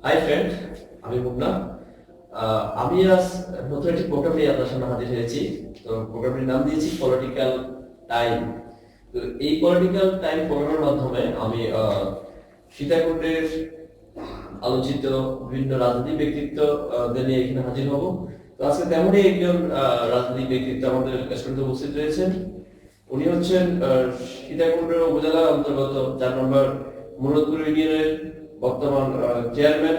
Hi friend, আমি মুন্না। আমি আজ নতুন একটি প্রোগ্রাম নিয়ে আপনার সামনে হাজির হয়েছি। তো প্রোগ্রামটির নাম দিয়েছি পলিটিক্যাল টাইম। তো এই পলিটিক্যাল টাইম প্রোগ্রামের মাধ্যমে আমি সীতাকুণ্ডের আলোচিত বিভিন্ন রাজনৈতিক ব্যক্তিত্ব নিয়ে এখানে হাজির হব। তো আজকে তেমনই একজন রাজনৈতিক ব্যক্তিত্ব আমাদের স্টুডিওতে উপস্থিত রয়েছেন। উনি হচ্ছেন সীতাকুণ্ড উপজেলার অন্তর্গত 4 নম্বর মুরাদপুর ইউনিয়নের বর্তমান চেয়ারম্যান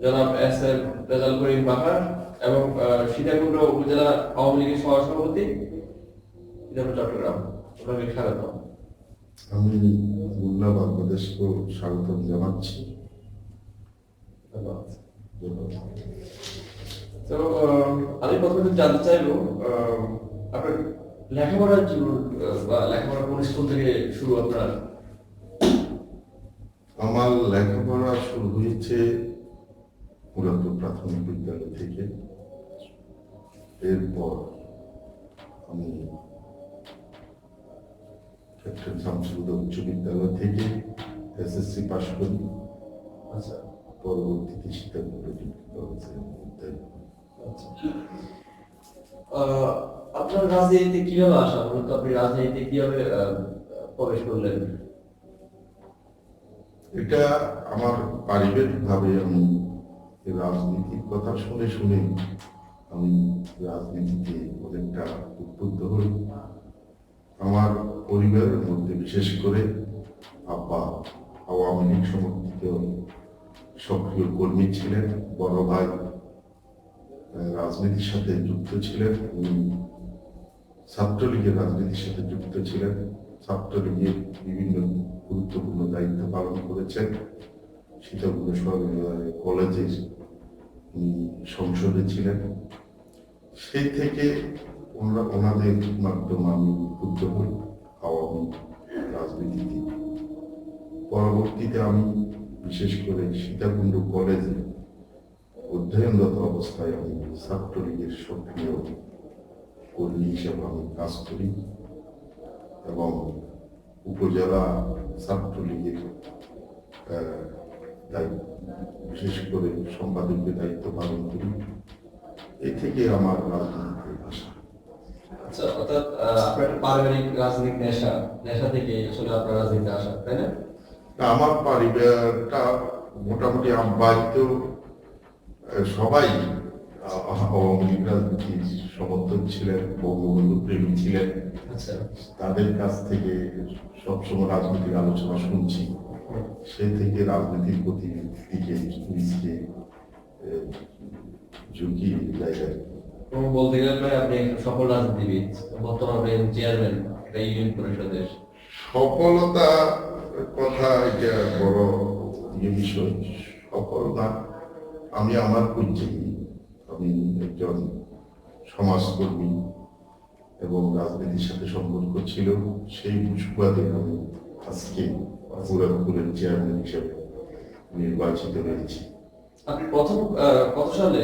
জনাব এস এম রেজাল করিম বাহার এবং সীতাকুণ্ড উপজেলা আওয়ামী লীগের সহসভাপতি সীতাকুণ্ড চট্টগ্রাম। ওনাকে স্বাগত। আমি মুন্না বাংলাদেশকে স্বাগতম জানাচ্ছি। ধন্যবাদ। তো আমি প্রথমে জানতে চাইবো আপনার লেখাপড়ার জীবন বা লেখাপড়া কোন স্কুল থেকে শুরু আপনার? আমার লেখাপড়া শুরু হয়েছে মুরাদপুর প্রাথমিক বিদ্যালয় থেকে। এরপর আমি ক্যাপ্টেন শামসুদ্দৌলা উচ্চ বিদ্যালয় থেকে এসএসসি পাশ করি। আচ্ছা পরবর্তীতে সীতাকুণ্ড কলেজে আচ্ছা। আপনার রাজনীতিতে কিভাবে আসা, মূলত আপনি রাজনীতিতে কিভাবে প্রবেশ করলেন? এটা আমার পারিবারিকভাবে আমি রাজনীতির কথা শুনে শুনে আমি রাজনীতিতে অনেকটা উদ্বুদ্ধ হই। আমার পরিবারের মধ্যে বিশেষ করে আব্বা আওয়ামী লীগ সমর্থিত সক্রিয় কর্মী ছিলেন, বড় ভাই রাজনীতির সাথে যুক্ত ছিলেন, উনি ছাত্রলীগের রাজনীতির সাথে যুক্ত ছিলেন, ছাত্রলীগের বিভিন্ন গুরুত্বপূর্ণ দায়িত্ব পালন করেছেন। সীতাকুণ্ড কলেজের সংসদে ছিলেন। সেই থেকে ওনাদের মাধ্যমে আমি উদ্বুদ্ধ হই আওয়ামী রাজনীতিতে। পরবর্তীতে আমি বিশেষ করে সীতাকুণ্ড কলেজে অধ্যয়নরত অবস্থায় আমি ছাত্রলীগের সক্রিয় কর্মী হিসেবে আমি কাজ করি এবং উপজেলা ছাত্রলীগের বিশেষ করে সম্পাদকের দায়িত্ব পালন করি। এই থেকে আমার রাজনীতির ভাষা। আচ্ছা, অর্থাৎ আপনার পারিবারিক রাজনৈতিক নেশা থেকে আসলে আপনার রাজনীতিতে আসা, তাই না? আমার পরিবারটা মোটামুটি আব্বাই তো সবাই আওয়ামী লীগ রাজনীতির সমর্থক ছিলেন, বঙ্গবন্ধু প্রেমী ছিলেন। আচ্ছা, তাদের কাছ থেকে সবসময় রাজনৈতিক আলোচনা শুনছি। সে থেকে রাজনীতির প্রতি দিকে নিজকে ঝুঁকি জায়গায় বলতে গেলে প্রায় আপনি একজন সফল রাজনীতিবিদ, বর্তমানে চেয়ারম্যান একটা ইউনিয়ন পরিষদের। সফলতা কথা এটা বড় বিষয়। সফল না, আমি আমার পরিচয়, আমি একজন সমাজকর্মী এবং রাজনীতির সাথে সম্পর্ক ছিল। সেই সুবাদে আমি আজকে মুরাদপুরের চেয়ারম্যান হিসেবে নির্বাচিত হয়েছি। আপনি প্রথম কত সালে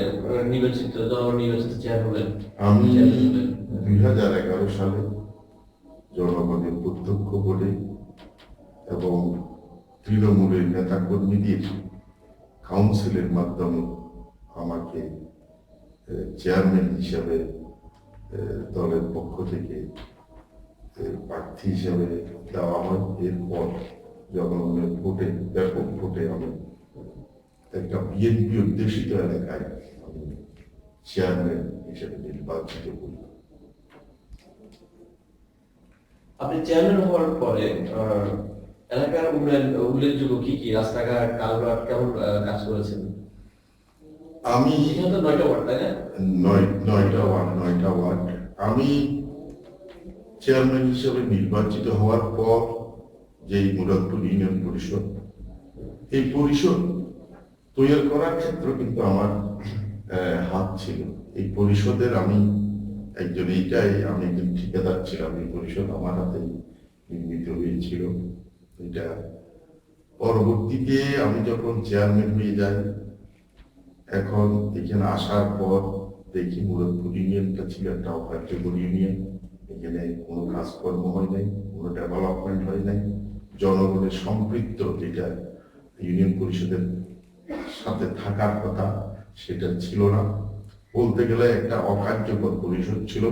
জননির্বাচিত চেয়ার হলেন? আমি 2011 সালে জনগণের প্রত্যক্ষ ভোটে এবং তৃণমূলের নেতা কর্মীদের কাউন্সিলের মাধ্যমে আমাকে চেয়ারম্যান হিসাবে দলের পক্ষ থেকে প্রার্থী হিসাবে দেওয়া হয়। এরপর জনগণের ভোটে, ব্যাপক ভোটে আমি একটা বিএনপি অধ্যুষিত এলাকায় আমি চেয়ারম্যান হিসেবে নির্বাচিত করি। আপনি চেয়ারম্যান হওয়ার পরে এলাকার উন্নয়ন উল্লেখযোগ্য কি কি রাস্তাঘাট, কালভার্ট কেমন কাজ করেছেন? আমি এখানে তো 9টা ওয়ার্ড, তাই না? 9টা ওয়ার্ড। আমি চেয়ারম্যান হিসেবে নির্বাচিত হওয়ার পর যে মুরাদপুর ইউনিয়ন পরিষদ, এই পরিষদ তৈরি করার ক্ষেত্রে কিন্তু আমার হাত ছিল। এই পরিষদের আমি একজন ঠিকাদার ছিলাম। এই পরিষদ আমার হাতে নির্মিত হয়েছিল। এটা পরবর্তীতে আমি যখন চেয়ারম্যান হয়ে যাই, এখন এখানে আসার পর দেখি মুরাদপুর ইউনিয়নটা ছিল একটা অকার্যকর ইউনিয়ন। এখানে কোনো কাজকর্ম হয় নাই, কোনো ডেভেলপমেন্ট হয় নাই। জনগণের সম্পৃক্ত যেটা ইউনিয়ন পরিষদের সাথে থাকার কথা সেটা ছিল না। বলতে গেলে একটা অকার্যকর পরিষদ ছিল।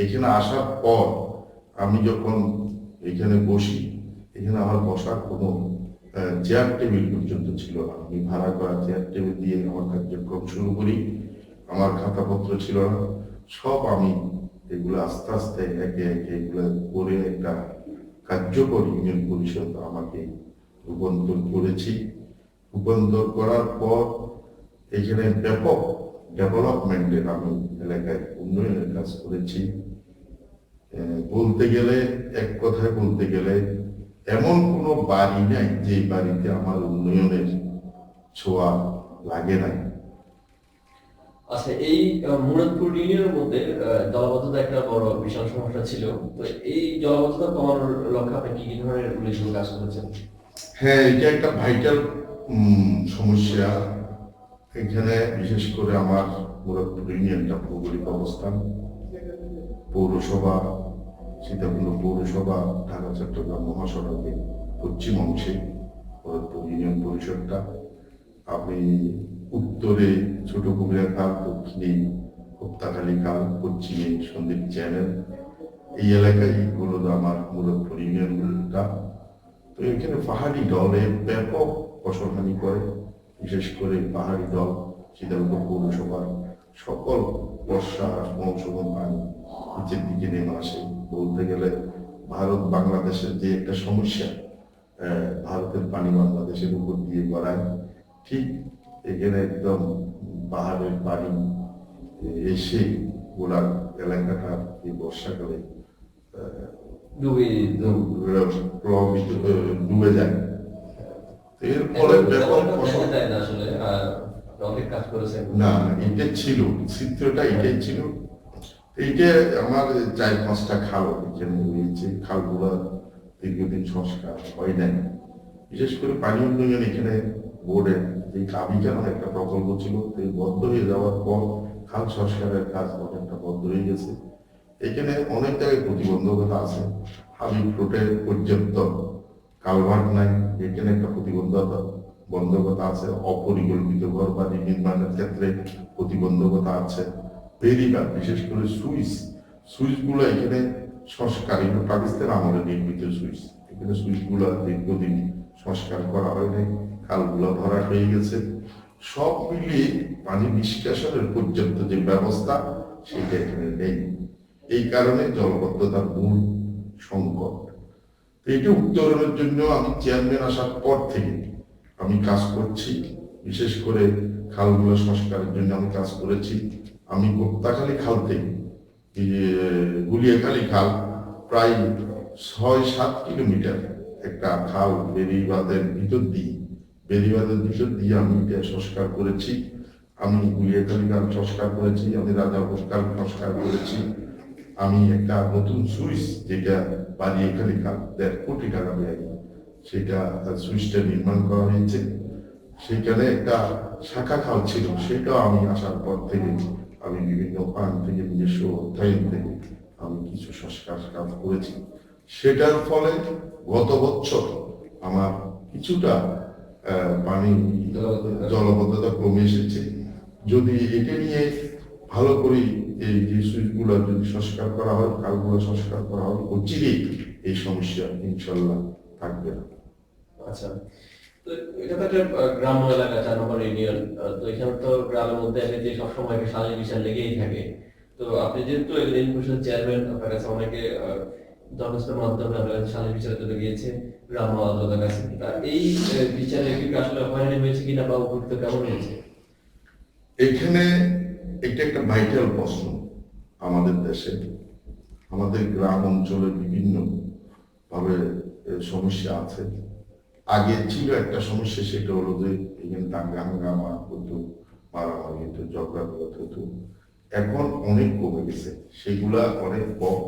এখানে আসার পর আমি যখন এখানে বসি, এখানে আমার বসার কোনো চেয়ার টেবিল পর্যন্ত ছিল না। আমি ভাড়া করা চেয়ার টেবিল দিয়ে আমার কার্যক্রম শুরু করি। আমার খাতাপত্র ছিল না, সব আমি এগুলো আস্তে আস্তে একে একে এগুলো করে একটা কার্যকর ইউনিয়ন পরিষদ আমাকে রূপান্তর করেছি। রূপান্তর করার পর এখানে ব্যাপক ডেভেলপমেন্টের আমি এলাকায় উন্নয়নের কাজ করেছি। বলতে গেলে, এক কথায় বলতে গেলে, এমন কোনো বাড়ি নাই যে বাড়িতে আমার উন্নয়নের ছোঁয়া লাগে নাই। আচ্ছা, এই মুরাদপুর ইউনিয়নের মধ্যে জলাবদ্ধতা একটা বড় বিশাল সমস্যা ছিল। তো এই জলাবদ্ধতা কমানোর লক্ষ্যে আপনি কি কি ধরনের উল্লেখযোগ্য কাজ করেছেন? হ্যাঁ, এটা একটা ভাইটাল সমস্যা। এখানে বিশেষ করে আমার মুরাদপুর ইউনিয়নটা ভৌগোলিক অবস্থান, পৌরসভা সীতাকুণ্ড পৌরসভা ঢাকা চট্টগ্রাম মহাসড়কের পশ্চিম অংশে মুরাদপুর ইউনিয়ন পরিষদটা। আপনি উত্তরে ছোট কুমিরা খাল, দক্ষিণে গুপ্তাখালী খাল, পশ্চিমে সন্দ্বীপ চ্যানেল, এই এলাকায় হলো আমার মুরাদপুর ইউনিয়নটা। তো এখানে পাহাড়ি দলে ব্যাপক ফসলহানি করে। বিশেষ করে পাহাড়ি দল সীতাকুণ্ড পৌরসভার সকল বর্ষা মৌসুমে পানি নিচের দিকে নেমে আসে। বলতে গেলে ভারত বাংলাদেশের যে একটা সমস্যা, ভারতের পানি বাংলাদেশের উপর দিয়ে গড়ায়, ঠিক এখানে একদম পাহাড়ের পানি এসে গোড়া এলাকাটা এই বর্ষাকালে প্রভাবিত ডুবে যায়। এর ফলে ব্যাপক ফসল আসলে অনেক কাজ করেছেন। না, এটা ছিল চিত্রটা, এটাই ছিল। এইটা আমার 4-5টা খাল এখানে রয়েছে। খালগুলো দীর্ঘদিন সংস্কার হয় নাই। বিশেষ করে পানি উন্নয়ন এখানে বোর্ডের যে কাবিকার একটা প্রকল্প ছিল, বন্ধ হয়ে যাওয়ার পর খাল সংস্কারের কাজ অনেকটা বন্ধ হয়ে গেছে। এখানে অনেক জায়গায় প্রতিবন্ধকতা আছে। হাবিব রোডে পর্যাপ্ত কালভার্ট নাই, এখানে একটা বন্ধকতা আছে। অপরিকল্পিত ঘর বাড়ি নির্মাণের ক্ষেত্রে প্রতিবন্ধকতা আছে। বেরিবার, বিশেষ করে সুইচগুলো এখানে সংস্কার, এগুলো পাকিস্তান আমলে নির্মিত সুইচ। এখানে সুইচগুলো দীর্ঘদিন সংস্কার করা হয় নাই, খালগুলো ভরা হয়ে গেছে। সব মিলিয়ে পানি নিষ্কাশনের পর্যাপ্ত যে ব্যবস্থা সেটা এখানে নেই। এই কারণে জলবদ্ধতার মূল সংকট। এটা উত্তরণের জন্য আমি চেয়ারম্যান আসার পর থেকে আমি কাজ করছি। বিশেষ করে খালগুলো সংস্কারের জন্য আমি কাজ করেছি। আমি গুপ্তাখালী খাল থেকে গুলিয়াখালী খাল প্রায় 6-7 কিলোমিটার একটা খাল বেরিবাঁধের ভিতর দিয়ে আমি এটা সংস্কার করেছি। আমি গুলিয়াখালী খাল সংস্কার করেছি, আমি রাজাপুর খাল সংস্কার করেছি। আমি একটা নতুন সুইচ, যেটা বানিয়াখালী খাল 1.5 কোটি টাকা ব্যয়, সেটা সুইচটা নির্মাণ করা হয়েছে। সেখানে একটা শাখা খাল ছিল, সেটাও আমি আসার পর থেকে আমি বিভিন্ন ফান্ড থেকে, নিজস্ব অর্থায়ন থেকে আমি কিছু সংস্কার কাজ করেছি। সেটার ফলে গত বছর আমার কিছুটা পানি জলবদ্ধতা কমে এসেছে। যদি এটা নিয়ে ভালো করে এই যে সুইচগুলো যদি সংস্কার করা হয়, খালগুলো সংস্কার করা হয়, অচিরেই এই সমস্যা ইনশাল্লাহ থাকবে না। আচ্ছা, তো এটা তো একটা গ্রাম্য এলাকা, 4 নম্বর ইউনিয়ন। তো এখানে তো গ্রামের মধ্যে এমনিতে সবসময় একটা সালিশ বিচার লেগেই থাকে। তো আপনি যেহেতু ইউনিয়ন পরিষদের চেয়ারম্যান, আপনার কাছে অনেকে দরখাস্তের মাধ্যমে আপনার কাছে সালিশ বিচারে চলে গিয়েছে গ্রাম্য আদালতের কাছে। তা এই বিচারে কি আসলে হয়রানি হয়েছে কিনা বা উপকৃত কেমন হয়েছে? এখানে এটা একটা ভাইটাল প্রশ্ন। আমাদের দেশে, আমাদের গ্রাম অঞ্চলে বিভিন্ন ভাবে সমস্যা আছে। আগে ছিল একটা সমস্যা, সেটা হলো যে এখানে দাঙ্গা হাঙ্গামা হতো, মারামারি হতো, ঝগড়া হতো। এখন অনেক কমে গেছে, সেগুলা অনেক কম।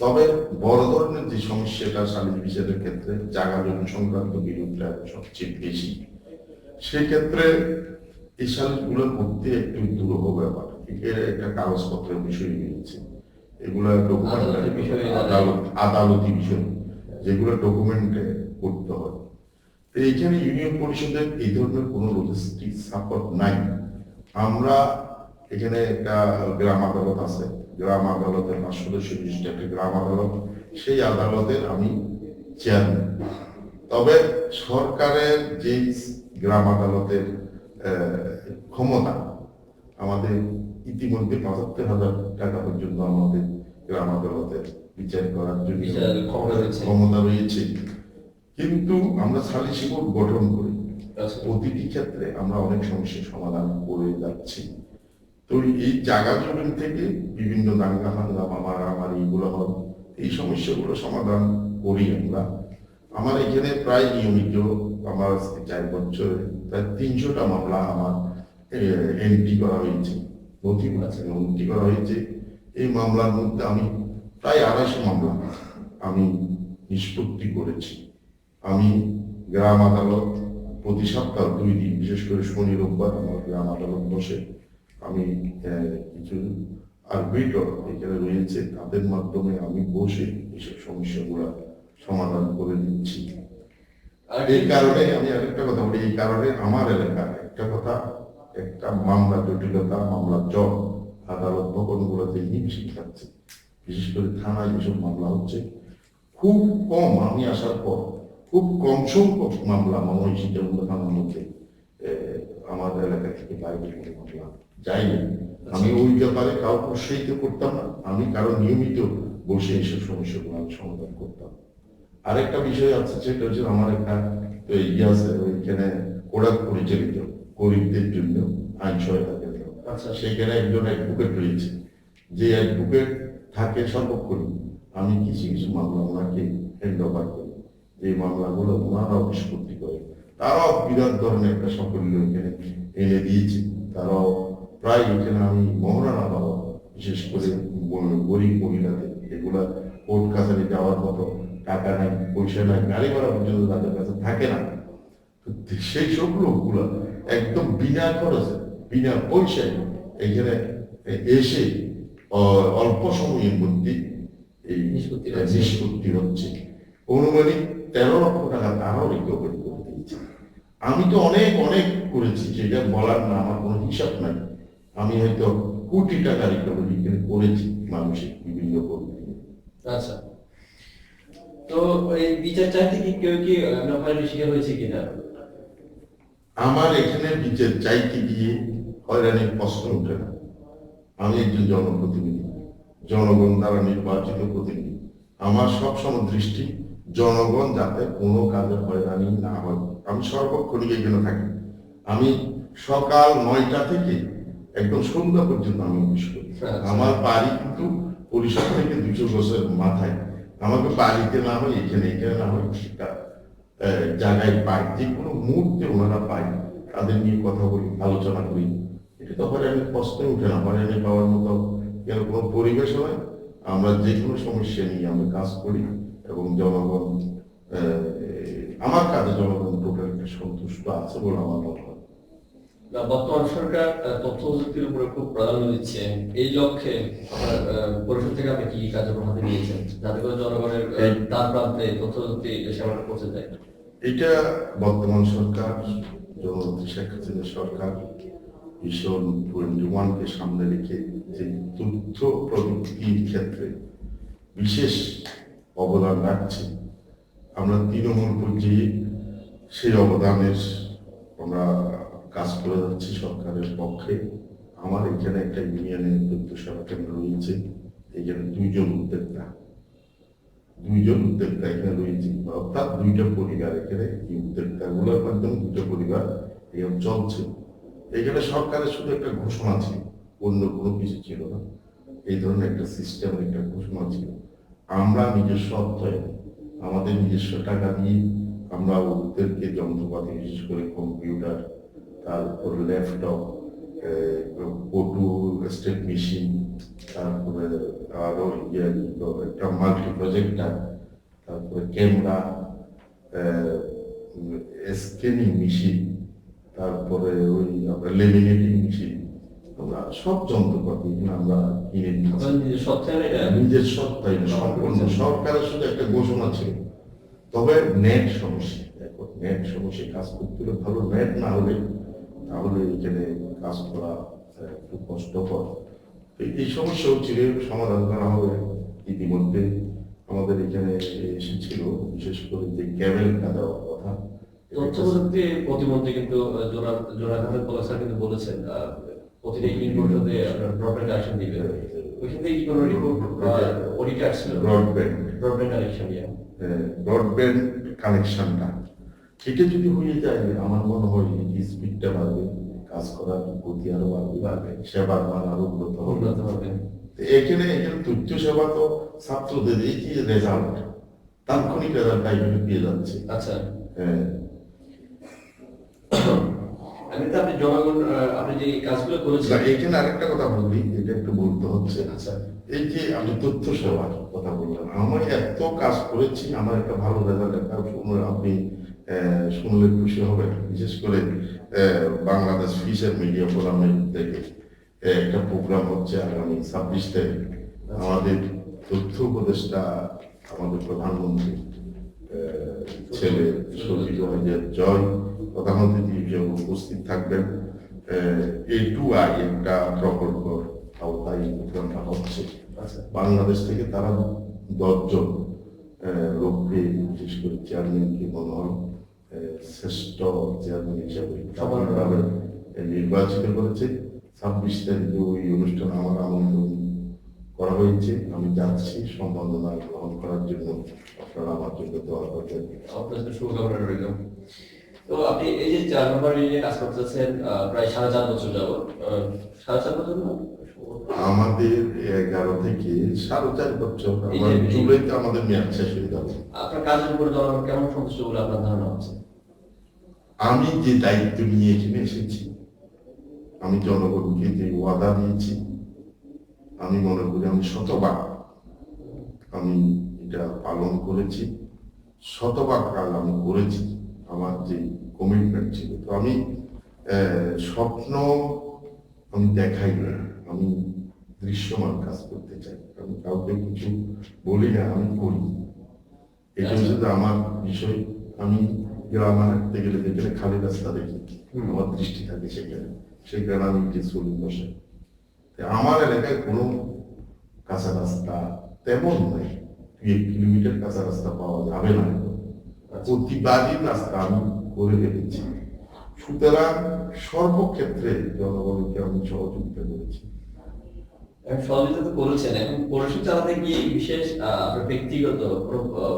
তবে বড় ধরনের যে সমস্যাটা সালিশ বিচারের ক্ষেত্রে জায়গা জমি সংক্রান্ত বিরোধটা সবচেয়ে বেশি। সেক্ষেত্রে এই সালিশগুলো করতে একটু দুরূহ ব্যাপার। এর একটা কাগজপত্রের বিষয় রয়েছে, এগুলা আদালতি বিষয়, যেগুলো ডকুমেন্টে করতে হয়। তো এইখানে ইউনিয়ন পরিষদের এই ধরনের কোনো লজিস্টিক সাপোর্ট নাই। আমরা এখানে একটা গ্রাম আদালত আছে, গ্রাম আদালতের 5 সদস্য বিশিষ্ট একটা গ্রাম আদালত, সেই আদালতের আমি চেয়ারম্যান। তবে সরকারের যে গ্রাম আদালতের ক্ষমতা, আমাদের ইতিমধ্যে 75,000 টাকা পর্যন্ত আমাদের গ্রাম আদালতের বিচার করার জন্য ক্ষমতা রয়েছে, কিন্তু আমরা সালিসি বোর্ড গঠন করি। প্রতিটি ক্ষেত্রে আমরা অনেক সমস্যার সমাধান করে যাচ্ছি। তো এই জায়গা জমিন থেকে বিভিন্ন দাঙ্গা হাঙ্গামা মারামারি এগুলো হয়, এই সমস্যাগুলো সমাধান করি আমরা। আমার এখানে প্রায় নিয়মিত আমার 4 বছরে প্রায় 300টা মামলা আমার এন্ট্রি করা হয়েছে, নথি করা হয়েছে। এই মামলার মধ্যে আমি প্রায় 250 মামলা আমি নিষ্পত্তি করেছি। আমি গ্রাম আদালত প্রতি সপ্তাহ 2 দিন, বিশেষ করে শনি রোববার আমার গ্রাম আদালত বসে। আমি কিছু আরবিটর এখানে রয়েছে, তাদের মাধ্যমে আমি বসে এইসব সমস্যাগুলো সমাধান করে দিচ্ছি। এই কারণে আমি আরেকটা কথা বলি, এই কারণে আমার এলাকায় একটা মামলা জটিলতা, মামলার জট আদালত ভবনগুলোতে হিমশিম খাচ্ছে। বিশেষ করে থানায় যেসব মামলা হচ্ছে, খুব কম, আমি আসার পর খুব কম সংখ্যক মামলা মনে হয় সীতাকুণ্ড থানার মধ্যে আমার এলাকা থেকে বাইরে কোনো মামলা যায়নি। আমি ওই ব্যাপারে কাউকে উৎসাহিত করতাম না, আমি কারো নিয়মিত বসে এইসব সমস্যাগুলো আমি সমাধান করতাম। আরেকটা বিষয় আছে, সেটা হচ্ছে আমার একটা ইয়ে আছে, ওইখানে কোড়াক পরিচালিত গরিবদের জন্য আইন সহায়তা কেন্দ্র। সেখানে একজন অ্যাডভোকেট রয়েছে, যে অ্যাডভোকেট থাকে সর্বক্ষণ। আমি কিছু কিছু মামলা ওনাকে হ্যান্ড ওভার করি, এই মামলাগুলো ওনারাও নিষ্পত্তি করে। তারাও বিরাট ধরনের একটা সাফল্য এখানে এনে দিয়েছে। তারাও প্রায় এখানে আমি মহারণা পাবো, বিশেষ করে গরিব মহিলাদের, এগুলা কোর্ট কাছারি যাওয়ার মতো টাকা নাই, পয়সা নাই, গাড়ি ভাড়া পর্যন্ত তাদের কাছে থাকে না। সেই সব লোকগুলো একদম বিনা খরচে, বিনা পয়সায় এখানে এসে অল্প সময়ের মধ্যে এই নিষ্পত্তি হচ্ছে। অনুমানিক 13 লক্ষ টাকা তারাও রিকভারি করে দিয়েছে। আমি তো অনেক অনেক করেছি, সেটা বলার না, আমার কোনো হিসাব নাই। আমি হয়তো কোটি টাকা রিকভারি করেছি মানুষের বিভিন্ন পদ্ধতি। আচ্ছা, তো এই বিচার চাইতে কি কেউ কি হয়রানির শিকার হয়েছে কিনা? আমার এখানে বিচার চাইতে গিয়ে হয়রানির প্রশ্ন ওঠে না। আমি একজন জনপ্রতিনিধি, জনগণ দ্বারা নির্বাচিত প্রতিনিধি। আমার সবসময় দৃষ্টি জনগণ যাতে কোনো কাজে হয়রানি না হয়। আমি সর্বক্ষণ এখানে থাকি। আমি সকাল 9টা থেকে একদম সন্ধ্যা পর্যন্ত আমি অফিস করি। আমার বাড়ি কিন্তু পরিষদ থেকে 200 গজের মাথায়। আমাকে বাড়িতে না হয়, এখানে না হয়, সেটা জায়গায় পাই, যে কোনো মুহূর্তে ওনারা পাই, তাদের নিয়ে কথা বলি, আলোচনা করি। এটা তো হয়রানির প্রশ্নই উঠে না। হয়রানি পাওয়ার মতো কেন কোনো পরিবেশ হয়? আমরা যে কোনো সমস্যা নিয়ে আমি কাজ করি এবং জনগণ, আমার কাজে জনগণ টোটালি সন্তুষ্ট আছে বলে আমার মনে হয়। বর্তমান সরকার তথ্য প্রযুক্তির উপরে খুব প্রাধান্য দিচ্ছে। এই লক্ষ্যে পরিষদ থেকে আপনি কি কার্যক্রম হাতে নিয়েছেন যাতে করে জনগণের দ্বার প্রান্তে তথ্য প্রযুক্তি সেবাটা পৌঁছে যায়? এটা বর্তমান সরকার, জননেত্রী শেখ হাসিনা সরকার মিশন 21-কে সামনে রেখে যে তথ্য প্রযুক্তির ক্ষেত্রে বিশেষ অবদান রাখছে, আমরা তৃণমূল পর্যায়ে সেই অবদানের আমরা কাজ করে যাচ্ছি সরকারের পক্ষে। আমার এখানে একটা ইউনিয়নের তথ্য সেবা কেন্দ্র রয়েছে, এখানে 2জন উদ্যোক্তা এখানে রয়েছে, অর্থাৎ 2টা পরিবার। এখানে এই উদ্যোক্তাগুলোর মাধ্যমে 2টা পরিবার এখানে চলছে। এখানে সরকারের শুধু একটা ঘোষণা ছিল, অন্য কোনো কিছু ছিল না। এই ধরনের একটা সিস্টেম, একটা ঘোষণা ছিল। আমরা নিজস্ব অর্থায়নে, আমাদের নিজস্ব টাকা দিয়ে আমরা ওদেরকে যন্ত্রপাতি, বিশেষ করে কম্পিউটার, তারপর ল্যাপটপ, ফটো স্টেট মেশিন, তারপরে আরো একটা মাল্টি প্রজেক্টার, তারপরে ক্যামেরা, স্ক্যানিং মেশিন, তারপরে ওই আপনার লেমিনেটিং মেশিন, আমরা সব যন্ত্রপাতি আমরা কিনে দিচ্ছি নিজের সত্তায়। সম্পূর্ণ সরকারের শুধু একটা ঘোষণা ছিল, তবে নেট সমস্যা, এখন নেট সমস্যায় কাজ করতে হলে ভালো নেট না হলে তাহলে এখানে কাজ করা একটু কষ্টকর। তো এই সমস্যাও ছিল, সমাধান করা হবে। ইতিমধ্যে আমাদের এখানে এসেছিল, বিশেষ করে যে ক্যাবেলটা দেওয়ার কথা। তথ্য প্রযুক্তি প্রতিমন্ত্রী কিন্তু জোনাক আহমেদ পলক স্যার কিন্তু বলেছেন প্রতিটা ইউনিট পরিষদে ব্রডব্যান্ড কানেকশন দিবে। ওইখান থেকে কি কোনো রিপোর্ট অডিট আসছিল? ব্রডব্যান্ড কানেকশন ব্রডব্যান্ড কানেকশনটা এটা যদি হয়ে যায়, আমার মনে হয় স্পিডটা বাড়বে, কাজ করার গতি আরো বাড়বে, সেবার মান আরো উন্নত হবে। এখানে তথ্য সেবা তো ছাত্রদের এই যে রেজাল্ট, তাৎক্ষণিক রেজাল্ট টাইপের পেয়ে যাচ্ছে। আচ্ছা, হ্যাঁ, আমি তো আপনি জনগণ আপনি যে কাজগুলো করেছেন এখানে আরেকটা কথা বলি, এটা একটু বলতে হচ্ছে। আচ্ছা, এই যে আমি তথ্য সেবার কথা বললাম, আমি এত কাজ করেছি, আমার একটা ভালো রেজাল্ট একটা আপনি শুনলে খুশি হবেন। বিশেষ করে বাংলাদেশ ফিশার মিডিয়া ফোরামের থেকে একটা প্রোগ্রাম হচ্ছে আগামী 26 তারিখ। আমাদের তথ্য উপদেষ্টা, আমাদের প্রধানমন্ত্রী ছেলে সচিব জয় প্রধানমন্ত্রী হিসেবে উপস্থিত থাকবেন। A2I একটা প্রকল্প আওতায় প্রোগ্রামটা হচ্ছে। বাংলাদেশ থেকে তারা 10 জন লোককে, বিশেষ করে চেয়ারম্যানকে মনে হয় শ্রেষ্ঠ চেয়ারম্যান হিসেবে সমানভাবে নির্বাচিত করেছে। 26 তারিখে ওই অনুষ্ঠানে আমার আমন্ত্রণ করা হয়েছে। আমি যাচ্ছি সম্বর্ধনা গ্রহণ করার জন্য। আপনারা আমার জন্য দোয়া করবেন। আপনাদের শুভকামনা রইল। তো আপনি এই যে 4 নম্বর ইউনিটে কাজ করতেছেন প্রায় 4.5 বছর যাবত, 4.5 বছর না আমাদের 11 থেকে 4.5 বছর, আমার জুলাইতে আমাদের মেয়াদ শেষ হয়ে যাবে। আপনার কাজের উপর জনগণ কেমন সন্তুষ্ট বলে আপনার ধারণা হচ্ছে? আমি যে দায়িত্ব নিয়ে এখানে এসেছি, আমি জনগণকে যে ওয়াদা দিয়েছি, আমি মনে করি আমি শতভাগ আমি এটা পালন করেছি, শতভাগ কাজ আমি করেছি। আমার যে কমিটমেন্ট ছিল, তো আমি স্বপ্ন আমি দেখাই না, আমি দৃশ্যমান কাজ করতে চাই। আমি কাউকে কিছু বলি না, আমি করি। এটা হচ্ছে আমার বিষয়। আমি গ্রামে হাঁটতে গেলে যেখানে খালি রাস্তা দেখি, আমার দৃষ্টি থাকে সেখানে আমি যে চলি বসে। আমার এলাকায় কোনো কাঁচা রাস্তা তেমন নাই, 1 কিলোমিটার কাঁচা রাস্তা পাওয়া যাবে না। প্রতিবাদী রাস্তা আমি করে রেখেছি। সুতরাং সর্বক্ষেত্রে জনগণকে আমি সহযোগিতা করেছি। সহযোগিতা তো করেছেন, এখন পরিষদ চালাতে গিয়ে বিশেষ আপনার ব্যক্তিগত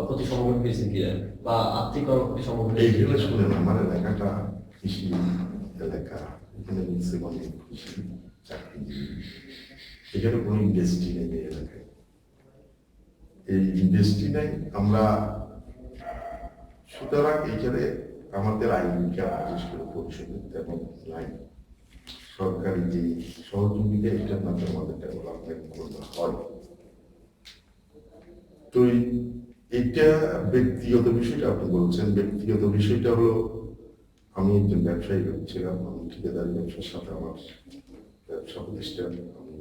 ক্ষতি সম্মুখীন হয়েছেন কি, বা আর্থিক ক্ষতি সম্মুখীন এইগুলো শুনে না, আমার এলাকাটা কৃষি এলাকা, এখানে মিলছে অনেক কৃষি চাকরিজীবী, এখানে কোনো ইন্ডাস্ট্রি নেই এই এলাকায়। এই ইন্ডাস্ট্রি নেই আমরা, সুতরাং এখানে আমাদের আইনটা বিশেষ করে পরিষদের তেমন নাই। সরকারি যে সহযোগিতা, এটার মাধ্যমে আমাদের ডেভেলপমেন্ট করতে হয়। তো এটা ব্যক্তিগত বিষয়টা আপনি বলছেন, ব্যক্তিগত বিষয়টা হলো আমি একজন ব্যবসায়ী ছিলাম, আমি ঠিকাদারি ব্যবসার সাথে আমার ব্যবসা প্রতিষ্ঠান, আমি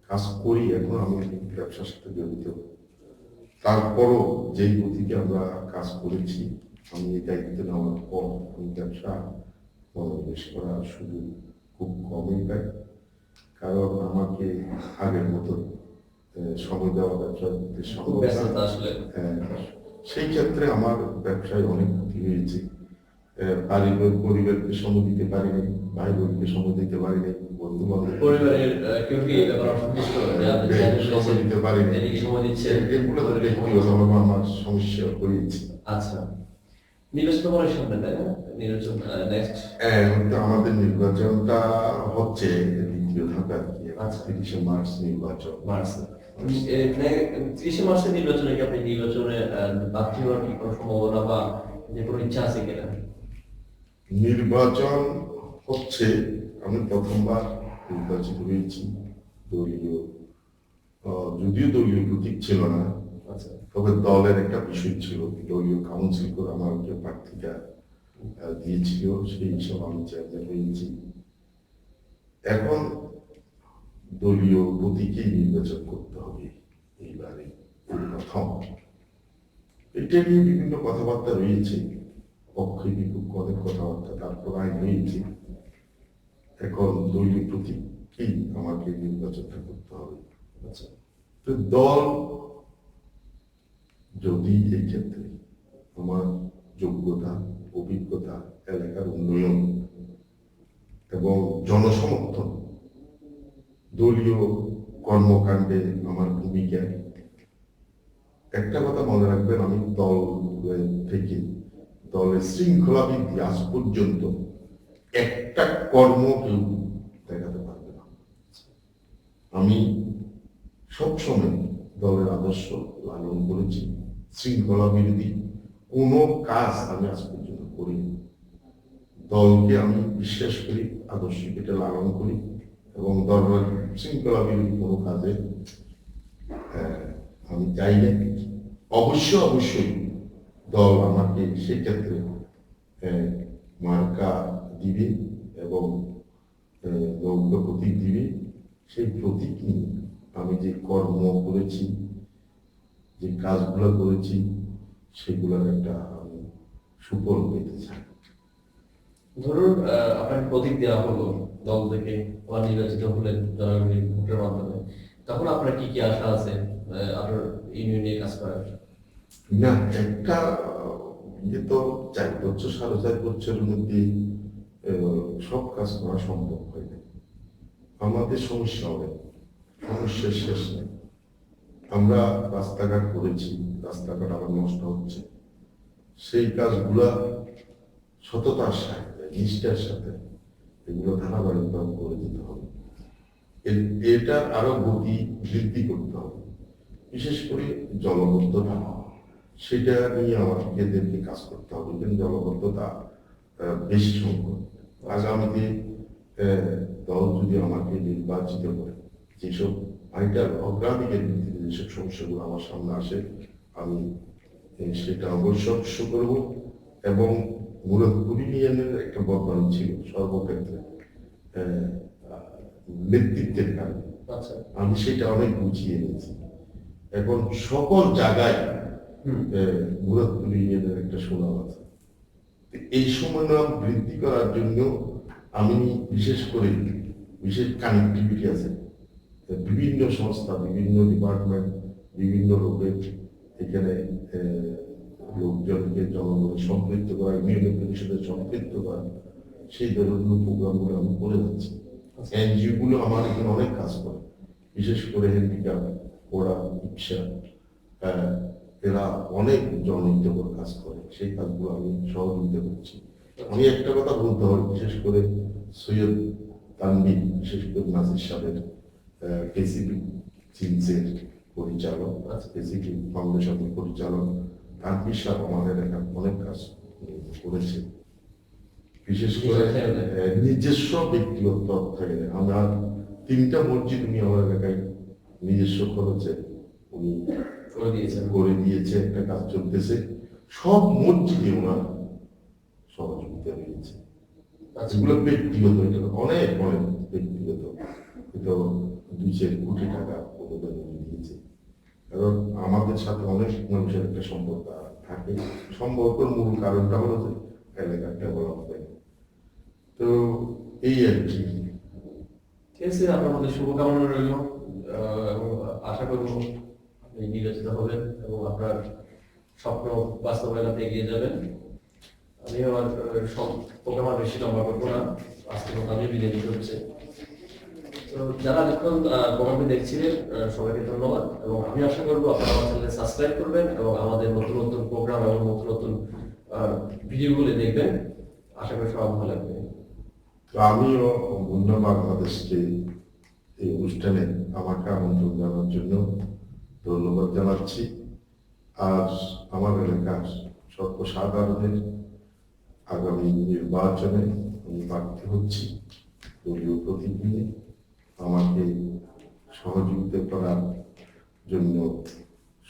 কাজ করি, এখন আমি ব্যবসার সাথে জড়িত। তারপরও যেই গতিতে আমরা কাজ করেছি, আমি এই দায়িত্ব নেওয়ার পর আমি ব্যবসা মনোনিবেশ করার সুযোগ খুব কমই পাই, কারণ আমাকে আগের মতো সময় দেওয়া ব্যবসার প্রতি সম্ভব না। সেই ক্ষেত্রে আমার ব্যবসায় অনেক ক্ষতি হয়েছে। পারিবারিক পরিবারকে সময় দিতে পারিনি, ভাই বোনকে সময় দিতে পারিনি, বন্ধু বান্ধব পরিবারের কেউ কি সময় দিতে পারিনি, এগুলো ব্যক্তিগতভাবে আমার সমস্যা হয়েছে। আচ্ছা, নির্বাচন পরের সামনে, তাই না? নির্বাচন নেক্সট আমাদের নির্বাচনটা হচ্ছে দ্বিতীয় ধাপ আর কি। 30শে মার্চ নির্বাচন। 30শে মার্চের নির্বাচনে কি আপনি নির্বাচনে প্রার্থী হওয়ার কি কোনো সম্ভাবনা বা যে কোনো ইচ্ছা আছে কিনা? নির্বাচন হচ্ছে, আমি প্রথমবার নির্বাচিত হয়েছি দলীয়, যদিও দলীয় প্রতীক ছিল না, তবে দলের একটা বিষয় ছিল, দলীয় কাউন্সিল করে আমাকে প্রার্থীটা দিয়েছিল, সেই হিসাবে আমি চেয়ারম্যান হয়েছি। এখন দলীয় প্রতীকেই নির্বাচন করতে হবে এইবারে প্রথম। এটা নিয়ে বিভিন্ন কথাবার্তা রয়েছে, পক্ষে বিপক্ষে অনেক কথাবার্তা, তারপর আইন হয়েছে। এখন দলীয় প্রতীককেই আমাকে নির্বাচনটা করতে হবে। আচ্ছা, তো দল যদি এই ক্ষেত্রে আমার যোগ্যতা, অভিজ্ঞতা, এলাকার উন্নয়ন এবং জনসমর্থন, দলীয় কর্মকাণ্ডে আমার ভূমিকা, একটা কথা মনে রাখবেন, আমি দল থেকে দলের শৃঙ্খলা বৃদ্ধি আজ পর্যন্ত একটা কর্ম কেউ দেখাতে পারবে না। আমি সবসময় দলের আদর্শ লালন করেছি, শৃঙ্খলা বিরোধী কোনো কাজ আমি আজ পর্যন্ত করিনি। দলকে আমি বিশ্বাস করি, আদর্শ এটা লালন করি, এবং দলের শৃঙ্খলা বিরোধী কোনো কাজে আমি চাই না। অবশ্যই দল আমাকে সেক্ষেত্রে মার্কা দিবে এবং লৌহ প্রতীক দিবে। সেই প্রতীক নিয়ে আমি যে কর্ম করেছি, যে কাজগুলো করেছি, সেগুলোর একটা আমি সুফল পেতে চাই। ধরুন আপনাকে প্রতীক দেওয়া হলো দল থেকে, বা নির্বাচিত হলেন জনগণের ভোটের মাধ্যমে, তখন আপনার কি কি আশা আছে আপনার ইউনিয়নে কাজ করার? না, একটা ইয়ে তো 4 বছর 4.5 বছরের মধ্যে সব কাজ করা সম্ভব হয় না। আমাদের সমস্যা হবে, সমস্যার শেষ নেই। আমরা রাস্তাঘাট করেছি, রাস্তাঘাট আবার নষ্ট হচ্ছে। সেই কাজগুলা সততার সাথে, নিষ্ঠার সাথে এগুলো ধারাবাহিকভাবে করে দিতে হবে। এটা আরো গতি বৃদ্ধি করতে হবে। বিশেষ করে জলবদ্ধতা, সেটা নিয়ে আমাদেরকে কাজ করতে হবে। কিন্তু জলবদ্ধতা বেশি সংকট। আগামীতে দল যদি আমাকে নির্বাচিত করে, যেসব ভাইটাল অগ্রাধিকার ভিত্তিতে যেসব সমস্যাগুলো আমার সামনে আসে, আমি সেটা অবশ্যই করব। এবং মুরাদপুর ইউনিয়নের একটা বদনাম ছিল সর্বক্ষেত্রে নেতৃত্বের কারণে। আচ্ছা, আমি সেটা অনেক বুঝিয়ে নিয়েছি। এখন সকল জায়গায় মুরাদপুর ইউনিয়নের একটা সুনাম আছে। এই সুনাম বৃদ্ধি করার জন্য আমি বিশেষ কানেক্টিভিটি আছে, বিভিন্ন সংস্থা, বিভিন্ন ডিপার্টমেন্ট, বিভিন্ন লোকের এখানে লোকজনকে জনগণের সম্পৃক্ত করা, ইউনিয়ন পরিষদের সম্পৃক্ত করা, সেই ধরনের প্রোগ্রামগুলো আমি করে যাচ্ছি। এনজিও গুলো আমার এখানে অনেক কাজ করে, বিশেষ করে হ্যান্ডিক্যাপ, ওরা ইচ্ছা, এরা অনেক জনহিতকর কাজ করে, সেই কাজগুলো আমি সহযোগিতা করছি। আমি একটা কথা বলতে হয়, বিশেষ করে সৈয়দ তানভীর, বিশেষ করে নাসির সাহেবের কেসিপি চিনসের পরিচালক, কেসিপি ফাউন্ডেশনের পরিচালক তানভীর সাহেব আমাদের এখানে অনেক কাজ করেছে। বিশেষ করে নিজস্ব ব্যক্তিগত অর্থায়নে আমার 3টা মসজিদ উনি আমার এলাকায় নিজস্ব খরচে উনি করে দিয়েছে, একটা কাজ চলতেছে। সব মসজিদে ওনার সহযোগিতা রয়েছে। এগুলো ব্যক্তিগত, এটা অনেক ব্যক্তিগত, কিন্তু 2-4 কোটি টাকা অনুদান দিয়েছে। কারণ আমাদের সাথে অনেক মানুষের একটা সম্পর্ক থাকে। সম্পর্কের মূল কারণটা হলো যে এলাকার ডেভেলপমেন্ট। তো এই আর কি। ঠিক আছে, আপনার মধ্যে শুভকামনা রইল, এবং আশা করব আপনি নির্বাচিত হবেন এবং আপনার স্বপ্ন বাস্তবায়নে এগিয়ে যাবেন। আমি আমার প্রোগ্রাম আর বেশি লম্বা করবো না, আজকে মতো আমি বিদায় দিতে হচ্ছে। তো যারা এখন প্রোগ্রামটি দেখছিলেন সবাইকে ধন্যবাদ, এবং আমি আশা করবো আপনারা আমার চ্যানেলে সাবস্ক্রাইব করবেন এবং আমাদের নতুন নতুন প্রোগ্রাম এবং নতুন নতুন ভিডিওগুলো দেখবেন। আশা করি সব ভালো লাগবে। আমিও অন্য বাংলাদেশকে এই অনুষ্ঠানে আমাকে আমন্ত্রণ জানার জন্য ধন্যবাদ জানাচ্ছি। আর আমার এলাকার সর্বসাধারণের আগামী নির্বাচনে আমি প্রার্থী হচ্ছি দলীয় প্রতীক নিয়ে। আমাকে সহযোগিতা করার জন্য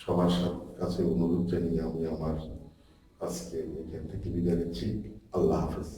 সবার কাছে অনুরোধ জানিয়ে আমি আমার আজকে এখান থেকে বিদায় নিচ্ছি। আল্লাহ হাফেজ।